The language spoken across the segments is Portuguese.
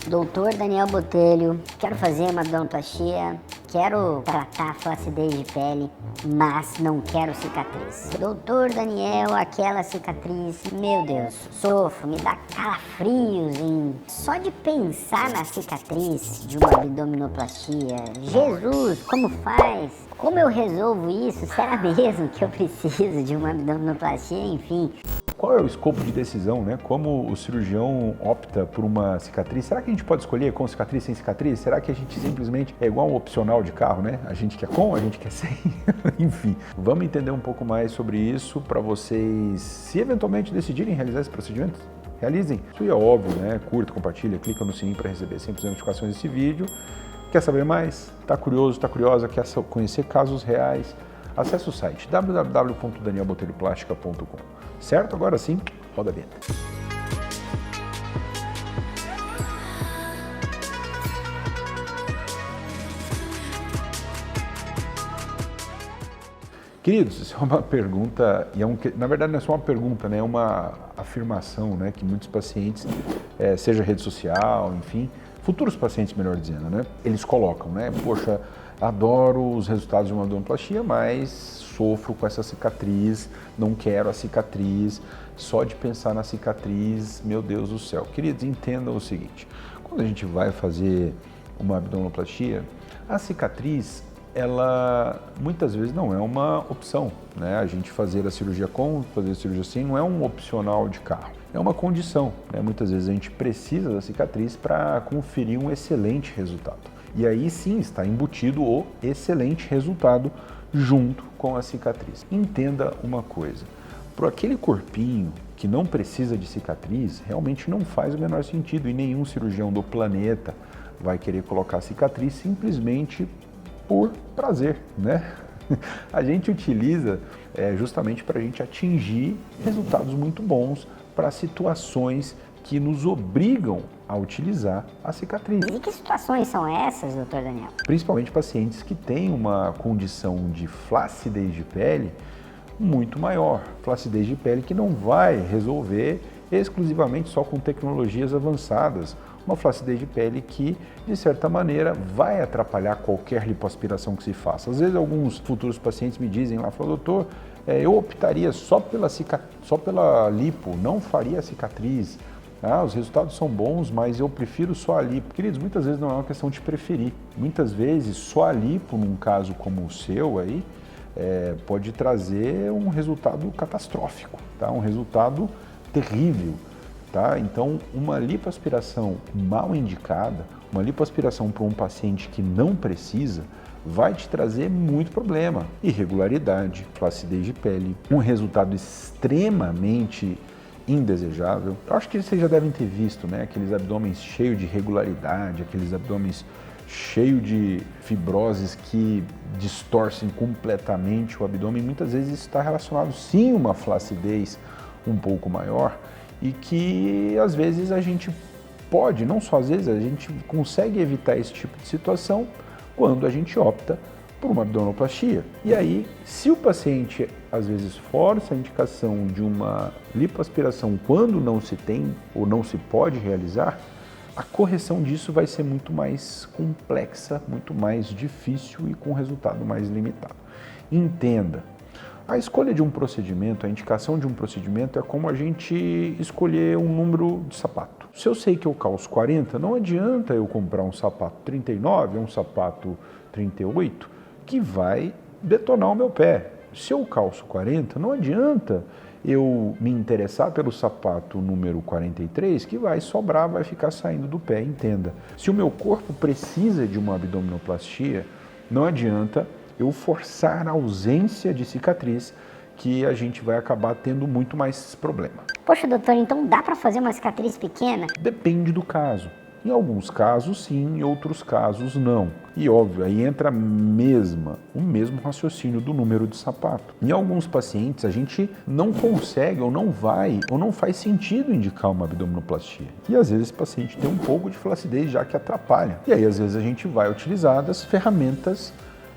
Doutor Daniel Botelho, quero fazer uma abdominoplastia, quero tratar a flacidez de pele, mas não quero cicatriz. Doutor Daniel, aquela cicatriz, meu Deus, sofro, me dá calafrios só de pensar na cicatriz de uma abdominoplastia. Jesus, como faz? Como eu resolvo isso? Será mesmo que eu preciso de uma abdominoplastia? Enfim. Qual é o escopo de decisão, né? Como o cirurgião opta por uma cicatriz? Será que a gente pode escolher com cicatriz, sem cicatriz? Será que a gente simplesmente é igual um opcional de carro, né? A gente quer com, a gente quer sem? Enfim, vamos entender um pouco mais sobre isso para vocês, se eventualmente decidirem realizar esse procedimento, realizem. Isso é óbvio, né? Curta, compartilha, clica no sininho para receber sempre as notificações desse vídeo. Quer saber mais? Tá curioso, tá curiosa? Quer conhecer casos reais? Acesse o site www.danielbotelhoplastica.com. Certo? Agora sim, roda a vinheta. Queridos, isso é uma pergunta, e na verdade não é só uma pergunta, né? É uma afirmação, né? Que muitos pacientes, seja rede social, enfim, futuros pacientes, melhor dizendo, né? Eles colocam, né? Poxa, adoro os resultados de uma abdominoplastia, mas sofro com essa cicatriz, não quero a cicatriz, só de pensar na cicatriz, meu Deus do céu. Queridos, entendam o seguinte, quando a gente vai fazer uma abdominoplastia, a cicatriz, ela muitas vezes não é uma opção, né? A gente fazer a cirurgia com, fazer a cirurgia sem, não é um opcional de carro, é uma condição, né? Muitas vezes a gente precisa da cicatriz para conferir um excelente resultado. E aí sim está embutido o excelente resultado junto com a cicatriz. Entenda uma coisa, para aquele corpinho que não precisa de cicatriz, realmente não faz o menor sentido e nenhum cirurgião do planeta vai querer colocar cicatriz simplesmente por prazer, né? A gente utiliza justamente para a gente atingir resultados muito bons para situações que nos obrigam a utilizar a cicatriz. E que situações são essas, doutor Daniel? Principalmente pacientes que têm uma condição de flacidez de pele muito maior. Flacidez de pele que não vai resolver exclusivamente só com tecnologias avançadas. Uma flacidez de pele que, de certa maneira, vai atrapalhar qualquer lipoaspiração que se faça. Às vezes, alguns futuros pacientes me dizem lá, falam, doutor, eu optaria só pela lipo, não faria a cicatriz. Os resultados são bons, mas eu prefiro só a lipo. Queridos, muitas vezes não é uma questão de preferir. Muitas vezes, só a lipo, num caso como o seu aí, pode trazer um resultado catastrófico, tá? Um resultado terrível. Tá? Então, uma lipoaspiração mal indicada, uma lipoaspiração para um paciente que não precisa, vai te trazer muito problema. Irregularidade, flacidez de pele, um resultado extremamente indesejável. Eu acho que vocês já devem ter visto, né? Aqueles abdômenes cheios de irregularidade, aqueles abdômenes cheios de fibroses que distorcem completamente o abdômen. Muitas vezes isso está relacionado sim a uma flacidez um pouco maior, e que às vezes a gente pode, não só às vezes, a gente consegue evitar esse tipo de situação quando a gente opta por uma abdominoplastia. E aí, se o paciente às vezes força a indicação de uma lipoaspiração quando não se tem ou não se pode realizar, a correção disso vai ser muito mais complexa, muito mais difícil e com resultado mais limitado. Entenda. A escolha de um procedimento, a indicação de um procedimento é como a gente escolher um número de sapato. Se eu sei que eu calço 40, não adianta eu comprar um sapato 39, um sapato 38, que vai detonar o meu pé. Se eu calço 40, não adianta eu me interessar pelo sapato número 43, que vai sobrar, vai ficar saindo do pé, entenda. Se o meu corpo precisa de uma abdominoplastia, não adianta eu forçar a ausência de cicatriz, que a gente vai acabar tendo muito mais problema. Poxa, doutor, então dá para fazer uma cicatriz pequena? Depende do caso. Em alguns casos sim, em outros casos não. E óbvio, aí entra o mesmo raciocínio do número de sapato. Em alguns pacientes a gente não consegue ou não faz sentido indicar uma abdominoplastia. E às vezes esse paciente tem um pouco de flacidez já que atrapalha. E aí às vezes a gente vai utilizar das ferramentas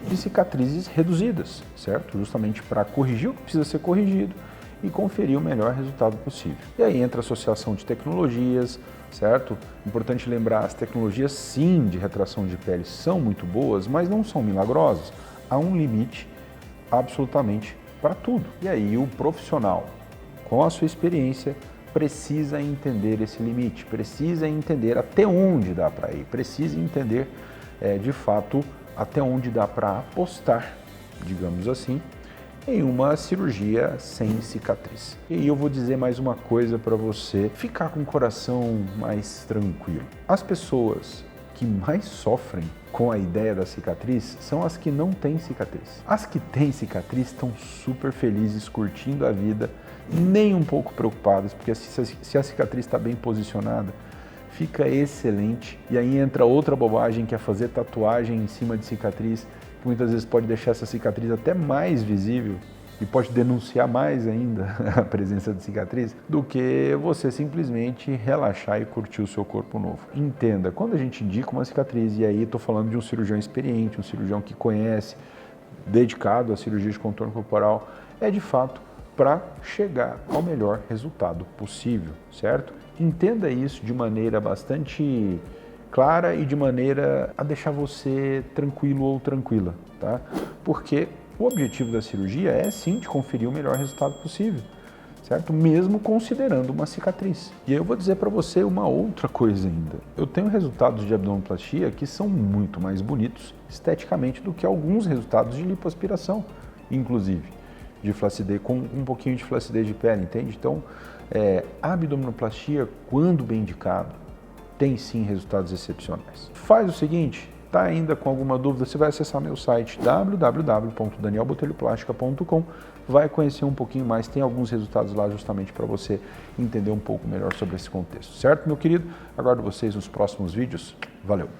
de cicatrizes reduzidas, certo? Justamente para corrigir o que precisa ser corrigido e conferir o melhor resultado possível. E aí entra a associação de tecnologias, certo? Importante lembrar, as tecnologias sim de retração de pele são muito boas, mas não são milagrosas. Há um limite absolutamente para tudo. E aí o profissional, com a sua experiência, precisa entender esse limite, precisa entender até onde dá para ir, precisa entender de fato até onde dá para apostar, digamos assim, em uma cirurgia sem cicatriz. E eu vou dizer mais uma coisa para você ficar com o coração mais tranquilo. As pessoas que mais sofrem com a ideia da cicatriz são as que não têm cicatriz. As que têm cicatriz estão super felizes, curtindo a vida, nem um pouco preocupadas, porque se a cicatriz está bem posicionada, fica excelente. E aí entra outra bobagem, que é fazer tatuagem em cima de cicatriz, que muitas vezes pode deixar essa cicatriz até mais visível e pode denunciar mais ainda a presença de cicatriz do que você simplesmente relaxar e curtir o seu corpo novo. Entenda, quando a gente indica uma cicatriz, e aí estou falando de um cirurgião experiente, um cirurgião que conhece, dedicado à cirurgia de contorno corporal, é de fato para chegar ao melhor resultado possível, certo? Entenda isso de maneira bastante clara e de maneira a deixar você tranquilo ou tranquila, tá? Porque o objetivo da cirurgia é sim de conferir o melhor resultado possível, certo? Mesmo considerando uma cicatriz. E aí eu vou dizer para você uma outra coisa ainda. Eu tenho resultados de abdominoplastia que são muito mais bonitos esteticamente do que alguns resultados de lipoaspiração, inclusive de flacidez, com um pouquinho de flacidez de pele, entende? Então, a abdominoplastia, quando bem indicado, tem sim resultados excepcionais. Faz o seguinte, tá ainda com alguma dúvida, você vai acessar meu site www.danielbotelhoplastica.com, vai conhecer um pouquinho mais, tem alguns resultados lá justamente para você entender um pouco melhor sobre esse contexto, certo, meu querido? Aguardo vocês nos próximos vídeos. Valeu!